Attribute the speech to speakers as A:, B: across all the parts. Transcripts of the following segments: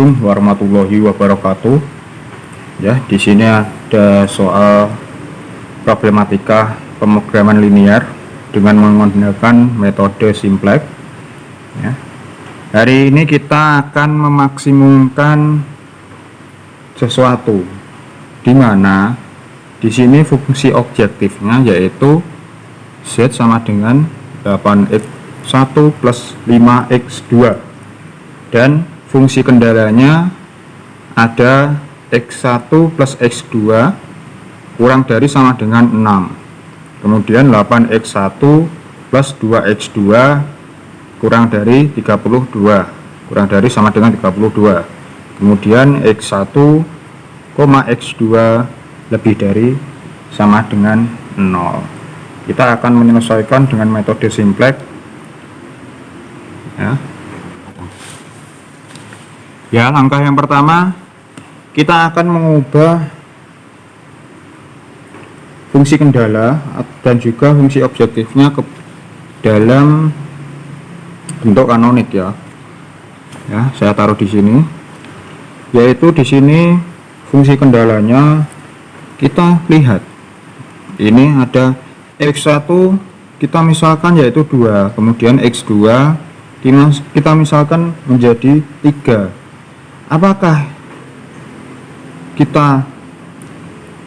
A: Assalamualaikum warahmatullahi wabarakatuh. Ya, di sini ada soal problematika pemrograman linear dengan menggunakan metode simplex. Ya. Hari ini kita akan memaksimumkan sesuatu, di mana di sini fungsi objektifnya yaitu Z sama dengan 8x1 plus 5x2, dan fungsi kendalanya ada x1 plus x2 kurang dari sama dengan 6, kemudian 8x1 plus 2x2 kurang dari 32, kurang dari sama dengan 32, kemudian x1, x2 lebih dari sama dengan 0. Kita akan menyelesaikan dengan metode simplex. Ya, langkah yang pertama kita akan mengubah fungsi kendala dan juga fungsi objektifnya ke dalam bentuk kanonik ya. Ya, saya taruh di sini. Yaitu di sini fungsi kendalanya kita lihat. Ini ada x1 kita misalkan yaitu 2, kemudian x2 kita misalkan menjadi 3. Apakah kita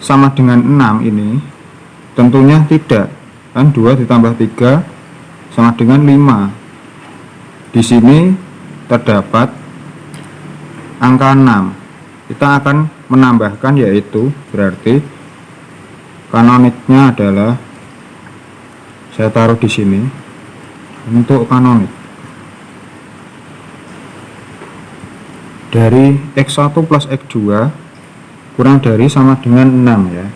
A: sama dengan 6 ini? Tentunya tidak, kan 2 ditambah 3 sama dengan 5. Di sini terdapat angka 6. Kita akan menambahkan, yaitu berarti kanoniknya adalah, saya taruh di sini untuk kanonik dari x1 plus x2 kurang dari sama dengan 6 ya.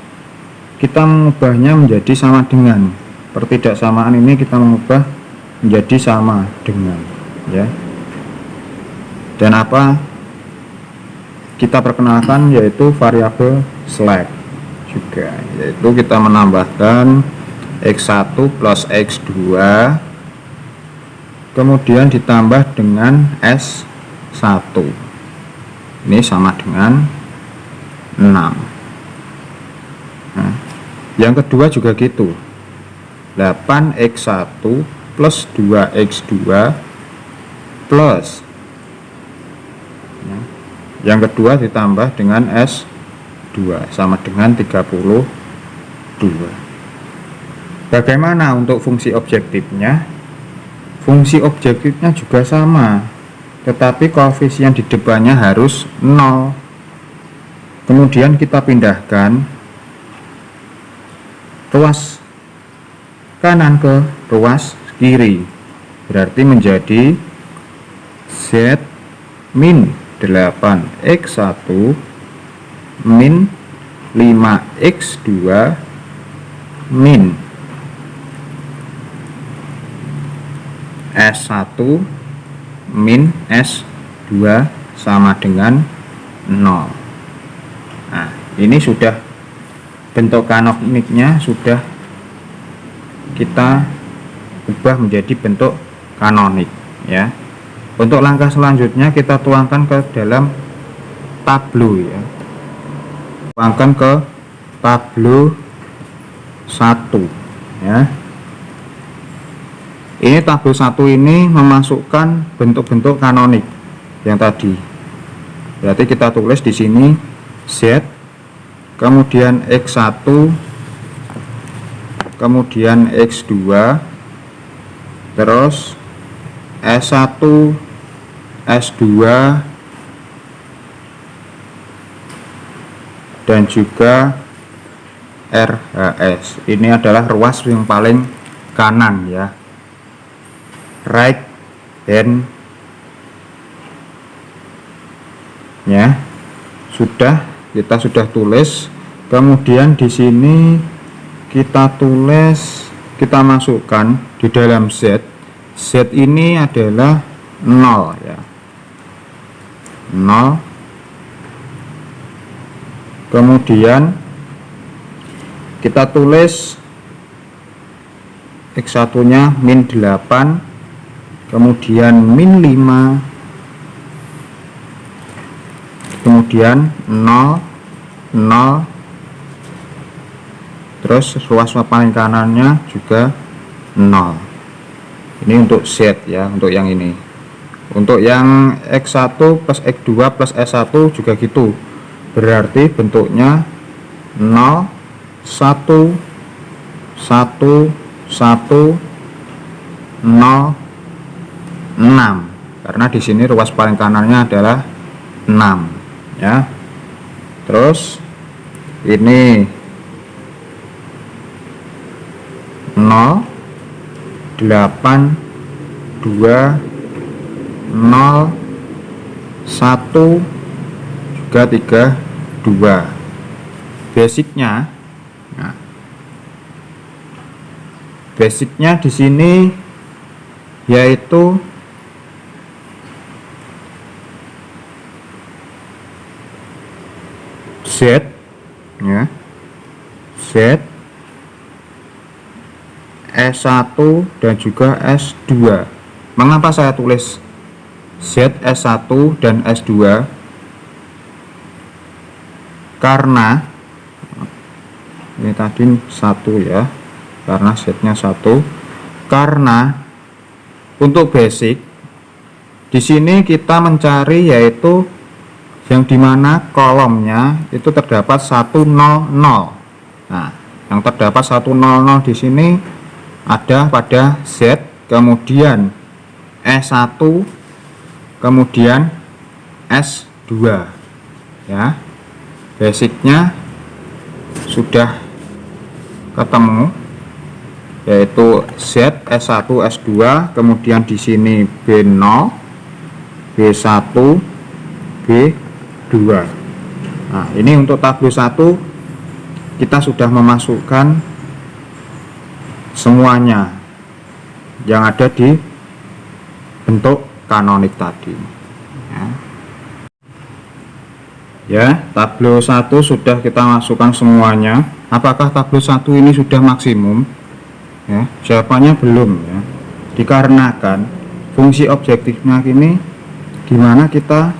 A: Kita mengubahnya menjadi sama dengan, pertidaksamaan ini kita mengubah menjadi sama dengan ya. Dan apa kita perkenalkan yaitu variabel slack juga, yaitu kita menambahkan x1 plus x2 kemudian ditambah dengan s1, ini sama dengan 6. Nah, yang kedua juga gitu, 8x1 plus 2x2 plus ya, yang kedua ditambah dengan s2 sama dengan 32. Bagaimana untuk fungsi objektifnya? Fungsi objektifnya juga sama, tetapi koefisien di depannya harus 0. Kemudian kita pindahkan ruas kanan ke ruas kiri, berarti menjadi Z min 8x1 min 5x2 min S1 min S2 sama dengan 0. Nah, ini sudah bentuk kanoniknya sudah kita ubah menjadi bentuk kanonik ya. Untuk langkah selanjutnya kita tuangkan ke dalam tablo ya. Tuangkan ke tablo 1 ya. Ini tabel 1 ini memasukkan bentuk-bentuk kanonik yang tadi. Berarti kita tulis di sini Z, kemudian X1, kemudian X2, terus S1, S2, dan juga RHS. Ini adalah ruas yang paling kanan ya, right hand ya. Kita sudah tulis. Kemudian di sini kita tulis, kita masukkan di dalam Z. Z ini adalah 0 ya, 0. Kemudian kita tulis X1 nya min 8, kemudian min 5, kemudian 0 0, terus ruas paling kanannya juga 0. Ini untuk Z ya, untuk yang ini. Untuk yang X1 plus X2 plus S1 juga gitu, berarti bentuknya 0 1 1 1 0 6, karena di sini ruas paling kanannya adalah 6 ya. Terus ini 0 8 2 0 1 juga 3 2. Basicnya, nah, basicnya di sini yaitu Z ya, Z, S1 dan juga S2. Mengapa saya tulis Z, S1 dan S2? Karena ini tadi 1 ya, karena Z-nya 1. Karena untuk basic di sini kita mencari yaitu yang dimana kolomnya itu terdapat 100. Nah, yang terdapat 100 di sini ada pada Z, kemudian S1, kemudian S2 ya. Basicnya sudah ketemu, yaitu Z, S1, S2, kemudian di sini B0, B1, B2. Nah, ini untuk tabel 1 kita sudah memasukkan semuanya yang ada di bentuk kanonik tadi ya. Tabel 1 sudah kita masukkan semuanya. Apakah tabel 1 ini sudah maksimum? Ya, jawabannya belum ya. Dikarenakan fungsi objektifnya ini gimana kita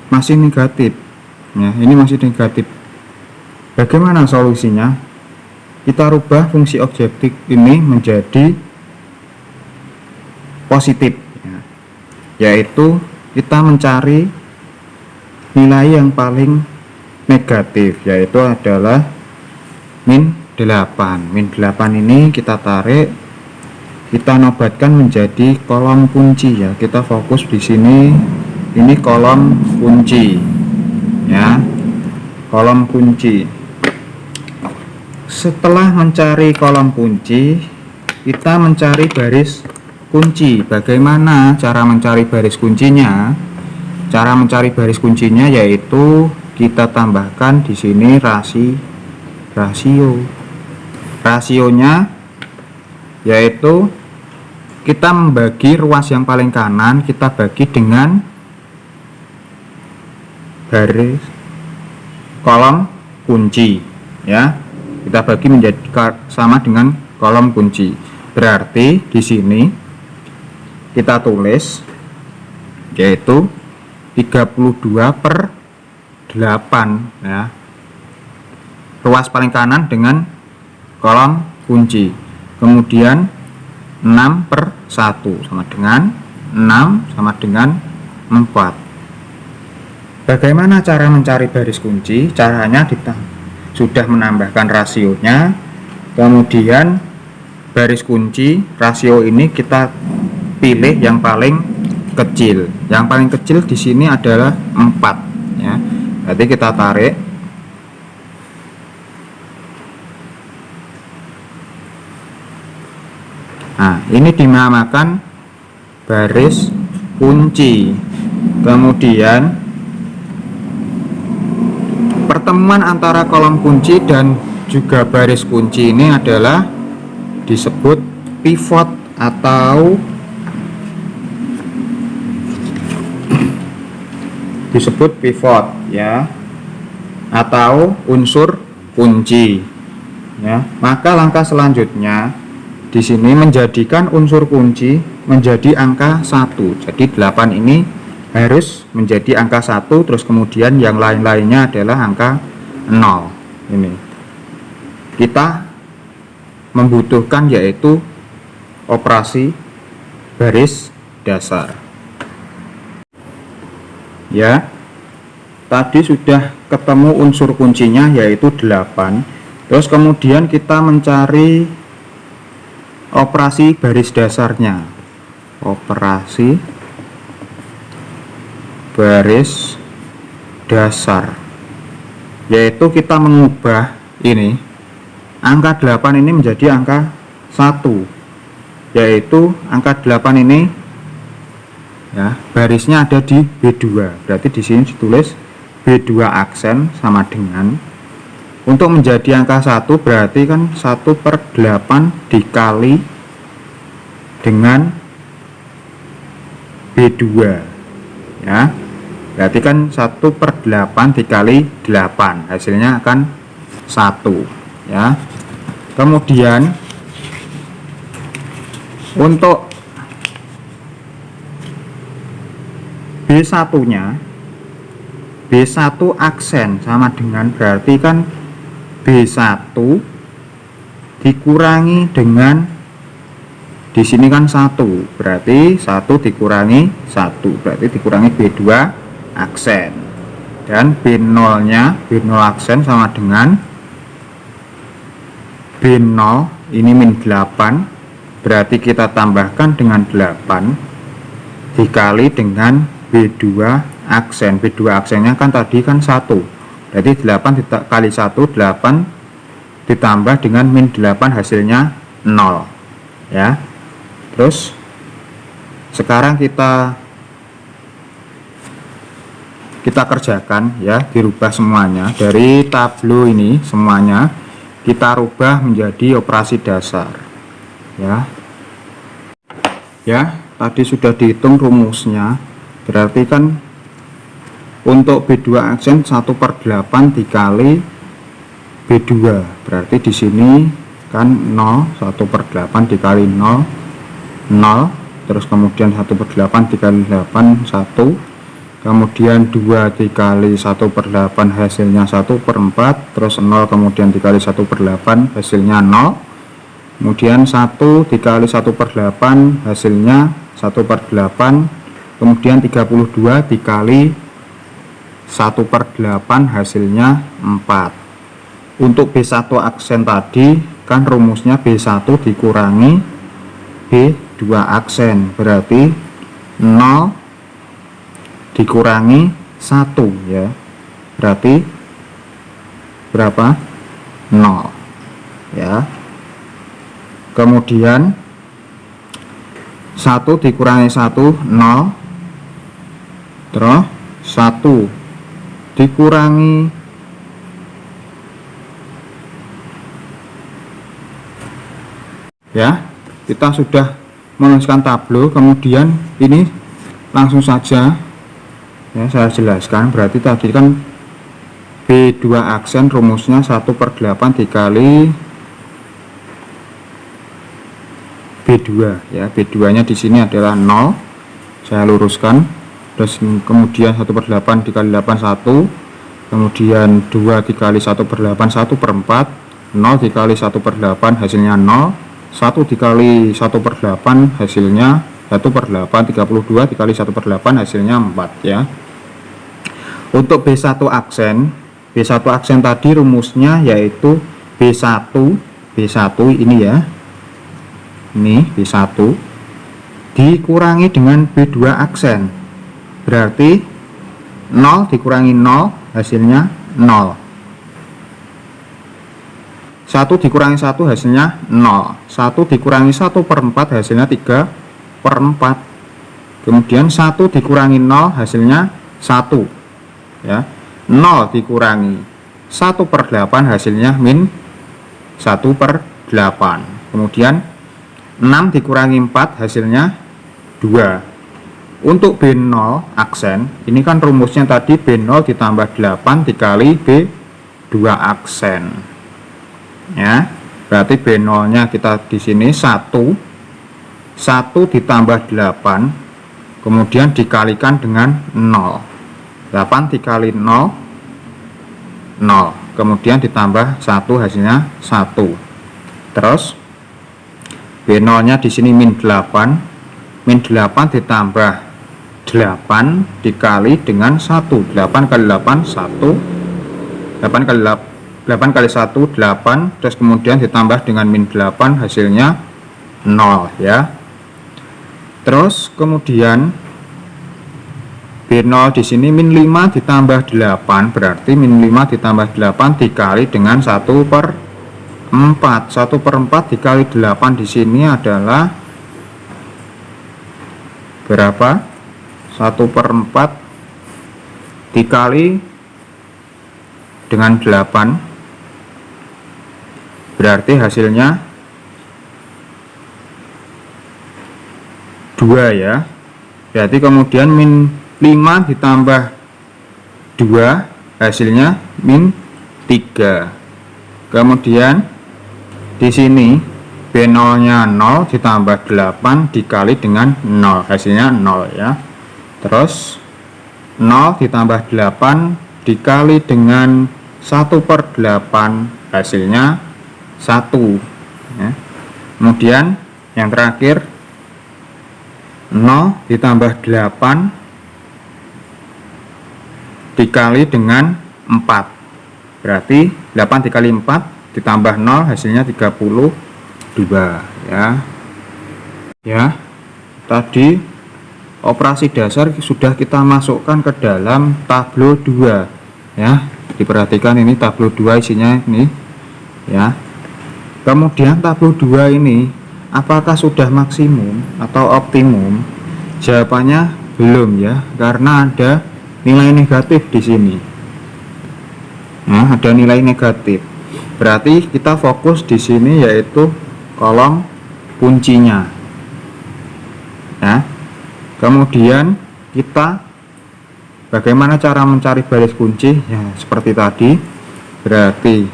A: masih negatif ya, ini masih negatif. Bagaimana solusinya? Kita rubah fungsi objektif ini menjadi positif ya, yaitu kita mencari nilai yang paling negatif, yaitu adalah min 8. Min 8 ini kita tarik, kita nobatkan menjadi kolom kunci ya. Kita fokus di sini, ini kolom kunci ya, kolom kunci. Setelah mencari kolom kunci, kita mencari baris kunci. Bagaimana cara mencari baris kuncinya? Cara mencari baris kuncinya yaitu kita tambahkan di sini rasio. Rasionya yaitu kita membagi ruas yang paling kanan, kita bagi dengan baris kolom kunci ya. Kita bagi menjadi sama dengan kolom kunci. Berarti di sini kita tulis yaitu 32/8 ya. Ruas paling kanan dengan kolom kunci. Kemudian 6/1 sama dengan 6 sama dengan 4. Bagaimana cara mencari baris kunci? Caranya kita sudah menambahkan rasionya, kemudian baris kunci rasio ini kita pilih yang paling kecil. Yang paling kecil di sini adalah 4 ya. Berarti kita tarik. Nah, ini dinamakan baris kunci. Kemudian pertemuan antara kolom kunci dan juga baris kunci ini adalah disebut pivot atau disebut pivot ya, atau unsur kunci ya. Maka langkah selanjutnya di sini menjadikan unsur kunci menjadi angka 1. Jadi 8 ini harus menjadi angka 1, terus kemudian yang lain-lainnya adalah angka 0. Ini kita membutuhkan yaitu operasi baris dasar. Ya, tadi sudah ketemu unsur kuncinya yaitu 8. Terus kemudian kita mencari operasi baris dasarnya. Operasi baris dasar, yaitu kita mengubah ini angka 8 ini menjadi angka 1, yaitu angka 8 ini ya barisnya ada di B2. Berarti di sini ditulis B2 aksen sama dengan, untuk menjadi angka 1 berarti kan 1/8 dikali dengan B2 ya. Berarti kan 1/8 dikali 8 hasilnya akan 1 ya. Kemudian untuk B1 nya, B1 aksen sama dengan, berarti kan B1 dikurangi dengan, di sini kan 1, berarti 1 dikurangi 1 berarti dikurangi B2 aksen, dan B0 nya, B0 aksen sama dengan B0 ini min 8, berarti kita tambahkan dengan 8 dikali dengan B2 aksen. B2 aksennya kan tadi kan 1, berarti 8 kali 1 8 ditambah dengan min 8 hasilnya 0 ya. Terus sekarang kita kerjakan ya, dirubah semuanya dari tablo ini, semuanya kita rubah menjadi operasi dasar ya. Ya, tadi sudah dihitung rumusnya, berarti kan untuk B2 aksen 1/8 dikali B2, berarti di sini kan 0, 1/8 dikali 0 0, terus kemudian 1/8 dikali 8 1, kemudian 2 dikali 1/8 hasilnya 1/4, terus 0 kemudian dikali 1/8 hasilnya 0, kemudian 1 dikali 1/8 hasilnya 1/8, kemudian 32 dikali 1/8 hasilnya 4. Untuk B1 aksen tadi kan rumusnya B1 dikurangi B2 aksen, berarti 0 dikurangi 1 ya, berarti berapa? 0 ya. Kemudian 1 dikurangi 1 0, terus 1 dikurangi ya. Kita sudah menuliskan tablo, kemudian ini langsung saja ya saya jelaskan. Berarti tadi kan B2 aksen rumusnya 1/8 dikali B2 ya. B2 nya di sini adalah 0, saya luruskan. Terus kemudian 1/8 dikali 8 1, kemudian 2 dikali 1/8 1/4, 0 dikali 1/8 hasilnya 0, 1 dikali 1/8 hasilnya 1/8, 32 dikali 1/8 hasilnya 4 ya. Untuk B1 aksen, B1 aksen tadi rumusnya yaitu B1 ini ya, ini B1 dikurangi dengan B2 aksen, berarti 0 dikurangi 0 hasilnya 0, 1 dikurangi 1 hasilnya 0, 1 dikurangi 1/4 hasilnya 3/4, kemudian 1 dikurangi 0 hasilnya 1 ya. 0 dikurangi 1/8 hasilnya min 1/8, kemudian 6 dikurangi 4 hasilnya 2. Untuk B0 aksen ini kan rumusnya tadi B0 ditambah 8 dikali B2 aksen ya. Berarti B0 nya kita di sini 1 ditambah 8, kemudian dikalikan dengan 0. 8 dikali 0, 0, kemudian ditambah 1 hasilnya 1. Terus B0 nya di sini min 8, min 8 ditambah 8 dikali dengan 1. 8 kali 8 1, 8 kali 8 kali 1 8, terus kemudian ditambah dengan min 8 hasilnya 0 ya. Terus kemudian B0 di sini min 5 ditambah 8, berarti min 5 ditambah 8 dikali dengan 1/4. 1/4 dikali 8 di sini adalah berapa? 1/4 dikali dengan 8, berarti hasilnya 2 ya. Berarti kemudian min 5 ditambah 2 hasilnya min 3. Kemudian di sini B0 nya 0 ditambah 8 dikali dengan 0 hasilnya 0 ya. Terus 0 ditambah 8 dikali dengan 1/8 hasilnya 1 ya. Kemudian yang terakhir 0 ditambah 8 dikali dengan 4, berarti 8 dikali 4 ditambah 0 hasilnya 32 ya. Tadi operasi dasar sudah kita masukkan ke dalam tablo 2 ya. Diperhatikan ini tablo 2 isinya ini ya. Kemudian tablo 2 ini apakah sudah maksimum atau optimum? Jawabannya belum ya, karena ada nilai negatif di sini. Nah, ada nilai negatif. Berarti kita fokus di sini yaitu kolom kuncinya. Nah, kemudian kita bagaimana cara mencari baris kunci? Ya, seperti tadi. Berarti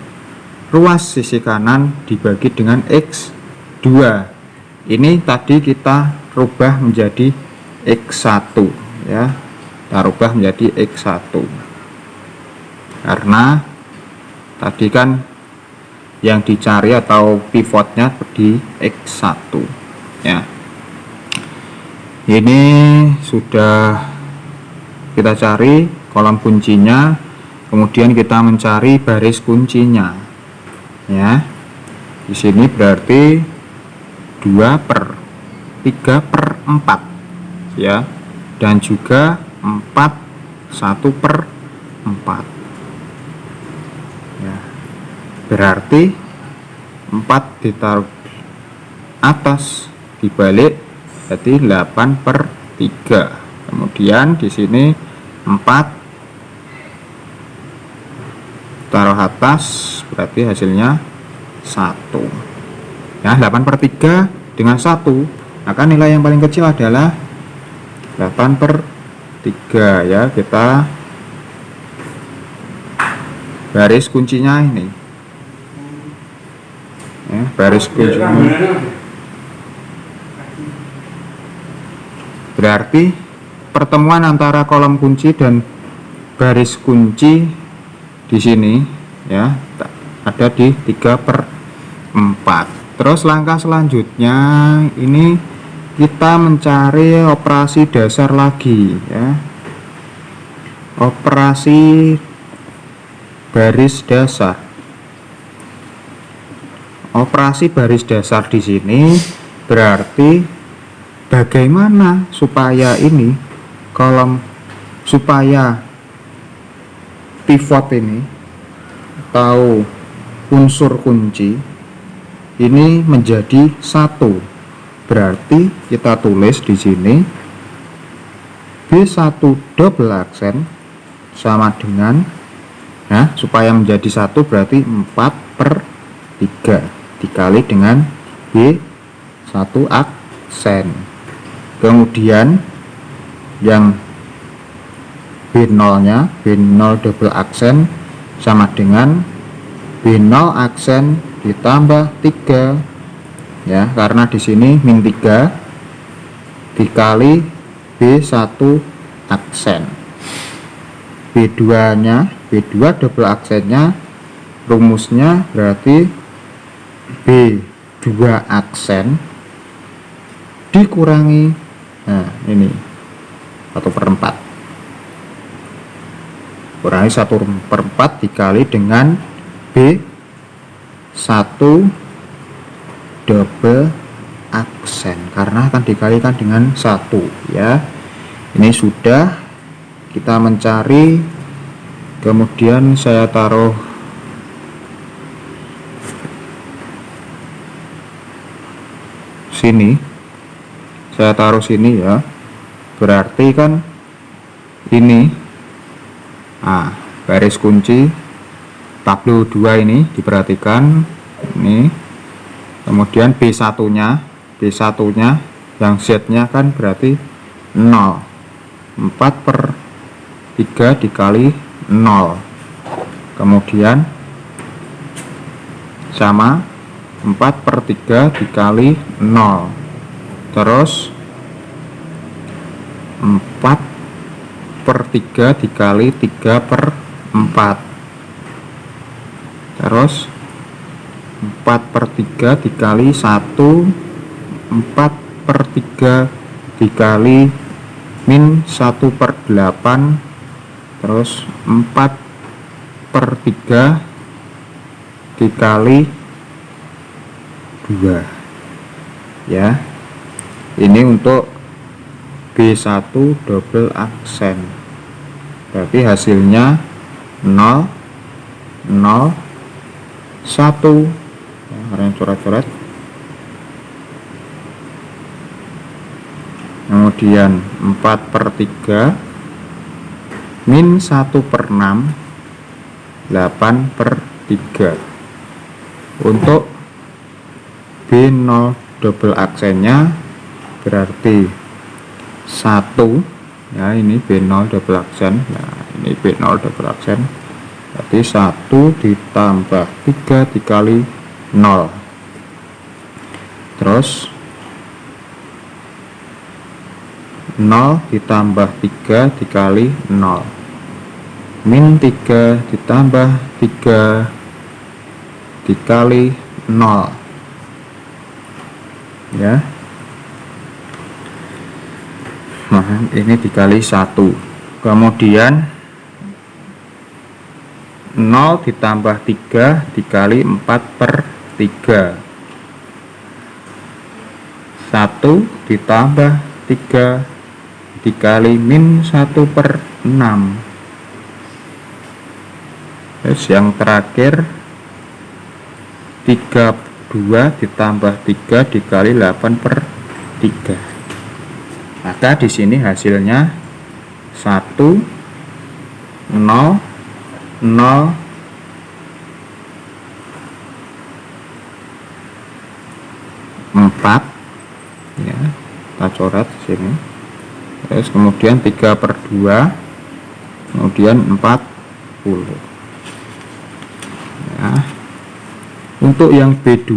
A: ruas sisi kanan dibagi dengan X2. Ini tadi kita rubah menjadi X1 ya. Kita rubah menjadi X1 karena tadi kan yang dicari atau pivotnya di X1 ya. Ini sudah kita cari kolom kuncinya, kemudian kita mencari baris kuncinya ya. Di sini berarti 2/3/4 ya, dan juga 1/4 ya. Berarti 4 ditaruh atas dibalik jadi 8/3. Kemudian di sini 4 taruh atas berarti hasilnya 1 ya. 8/3 dengan 1, maka nilai yang paling kecil adalah 8/3 ya. Kita baris kuncinya ini ya, baris kuncinya berarti pertemuan antara kolom kunci dan baris kunci di sini ya ada di 3/4. Terus langkah selanjutnya ini kita mencari operasi dasar lagi ya. Operasi baris dasar. Operasi baris dasar di sini berarti bagaimana supaya ini kolom, supaya pivot ini atau unsur kunci ini menjadi 1. Berarti kita tulis di sini B1 double aksen sama dengan ya, supaya menjadi 1 berarti 4/3 dikali dengan B1 aksen. Kemudian yang B0 nya, B0 double aksen sama dengan B0 aksen ditambah 3 ya, karena di sini min 3 dikali B1 aksen. B2 double aksennya rumusnya berarti B2 aksen dikurangi, nah ini 1/4, kurangi 1/4 dikali dengan B1 double aksen, karena akan dikalikan dengan 1 ya. Ini sudah kita mencari, kemudian saya taruh sini, ya, berarti kan ini garis kunci tabel 2 ini diperhatikan ini, kemudian B1 nya yang Z nya kan berarti 0, 4/3 dikali 0, kemudian sama 4/3 dikali 0, terus 4/3 dikali 3/4, terus 4/3 dikali 1, 4/3 dikali min 1/8, terus 4/3 dikali 2 ya. Ini untuk B1 double aksen, berarti hasilnya 0, 0, 1 yang coret-coret, kemudian 4/3 min 1/6, 8/3. Untuk B0 double aksennya berarti 1 ya, ini B0 double aksen, nah ini B0 double aksen berarti 1 ditambah 3 dikali 0, terus 0 ditambah 3 dikali 0, min 3 ditambah 3 dikali 0 ya. Nah ini dikali 1, kemudian 0 ditambah 3 dikali 4/3, 1 ditambah 3 dikali min 1/6, terus yang terakhir 32 ditambah 3 dikali 8/3. Maka di sini hasilnya 1, 0, 0, 4 ya, kita coret di sini, terus kemudian 3/2, kemudian 40 ya. Untuk yang B2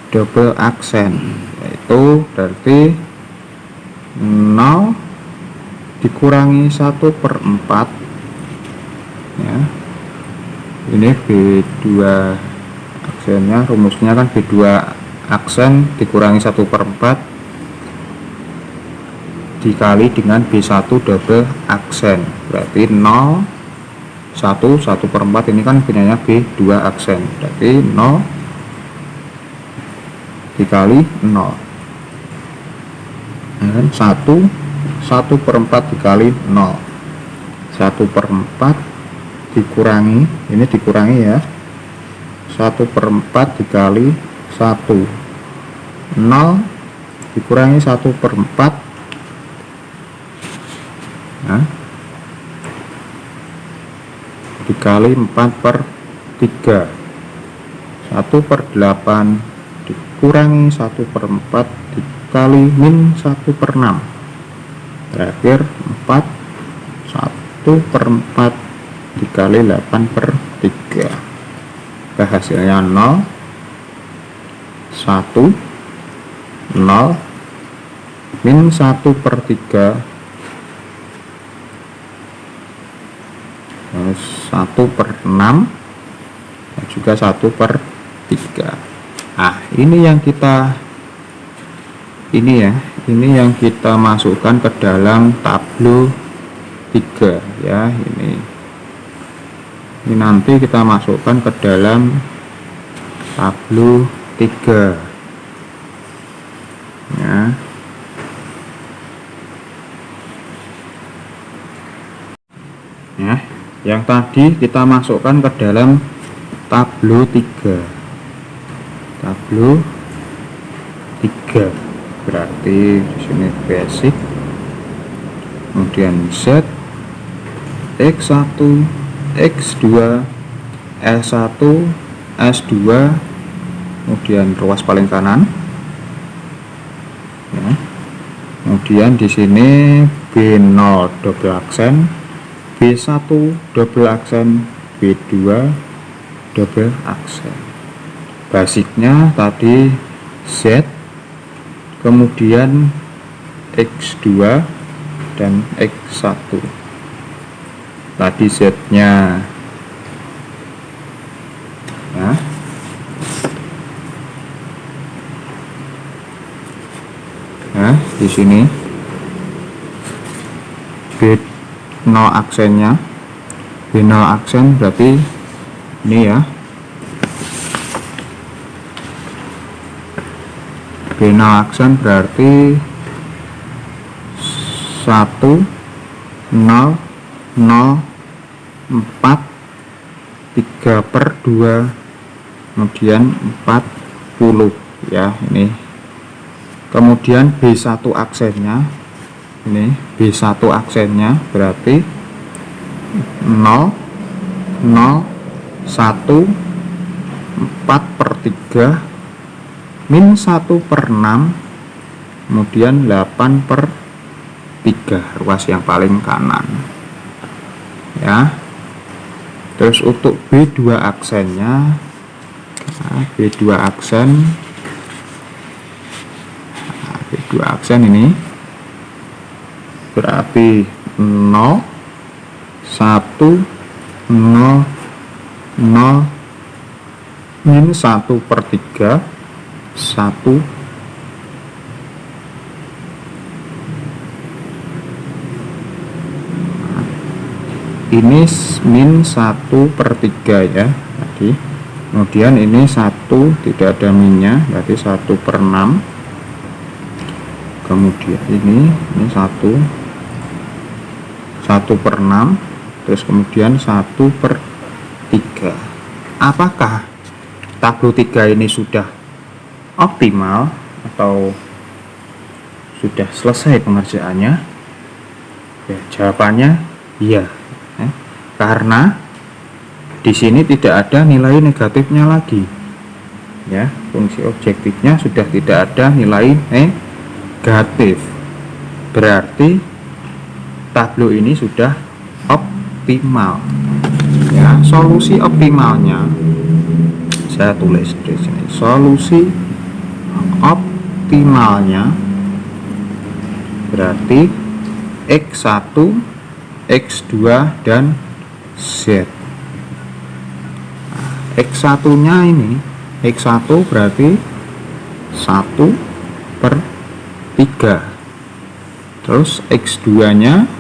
A: double aksen, yaitu berarti 0 dikurangi 1/4 ya. Ini B2 aksennya, rumusnya kan B2 aksen dikurangi 1/4 dikali dengan B1 double aksen, berarti 0, 1/4 ini kan punyanya B2 aksen, berarti 0 dikali 0 dan 1/4 dikali 0, 1/4 dikurangi, ini dikurangi ya, 1/4 dikali 1, 0 dikurangi 1/4 nah, dikali 4/3, 1/8 dikurangi 1/4 dikali min 1/6, terakhir 4, 1/4 dikali 8/3. Hasilnya 0, 1, 0, min 1/3, 1/6, dan juga 1/3. Nah, ini yang kita masukkan ke dalam tablo 3 ya. Ini nanti kita masukkan ke dalam tablo 3 ya. Yang tadi kita masukkan ke dalam tablo 3. Tablo 3 berarti di sini basic, kemudian Z, X1, X2, S1, S2, kemudian ruas paling kanan ya. Kemudian di sini B0 double aksen, B1 double aksen, B2 double aksen. Basicnya tadi Z, kemudian X2 dan X1. Tadi Z-nya ya. Nah, di sini B0 aksennya, B0 aksen berarti ini ya. B0 aksen berarti 1, 0, 0, 4, 3/2, kemudian 40 ya. Ini kemudian B1 aksennya, ini B1 aksennya berarti 0, 0, 1, 4/3, min 1/6, kemudian 8/3, ruas yang paling kanan ya. Terus untuk B2 aksennya, nah, B2 aksen, nah, B2 aksen ini berarti 0, 1, 0, 0, min 1/3, 1, ini min 1/3 ya tadi. Kemudian ini 1 tidak ada minnya, berarti 1/6. Kemudian ini 1/6, terus kemudian 1/3. Apakah tablo 3 ini sudah optimal atau sudah selesai pengerjaannya? Ya, jawabannya iya. Karena di sini tidak ada nilai negatifnya lagi. Ya, fungsi objektifnya sudah tidak ada nilai negatif. Berarti tablo ini sudah optimal. Ya, solusi optimalnya saya tulis di sini. Solusi optimalnya berarti X1, X2 dan Z. Nah, X1 nya ini, X1 berarti 1/3, terus X2 nya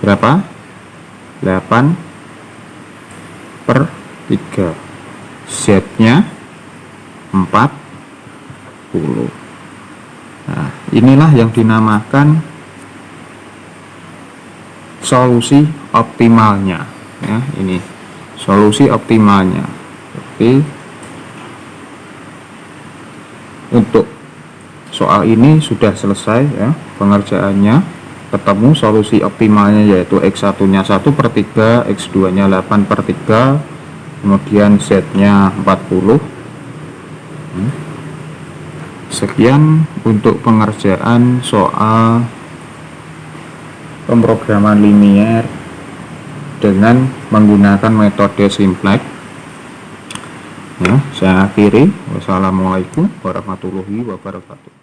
A: berapa? 8/3, Z nya 40. Nah, inilah yang dinamakan solusi optimalnya ya. Ini solusi optimalnya. Oke, untuk soal ini sudah selesai ya pengerjaannya. Ketemu solusi optimalnya yaitu X1 nya 1/3, X2 nya 8/3, kemudian Z nya 40. Sekian untuk pengerjaan soal pemrograman linier dengan menggunakan metode simplex. Ya, saya akhiri. Wassalamualaikum warahmatullahi wabarakatuh.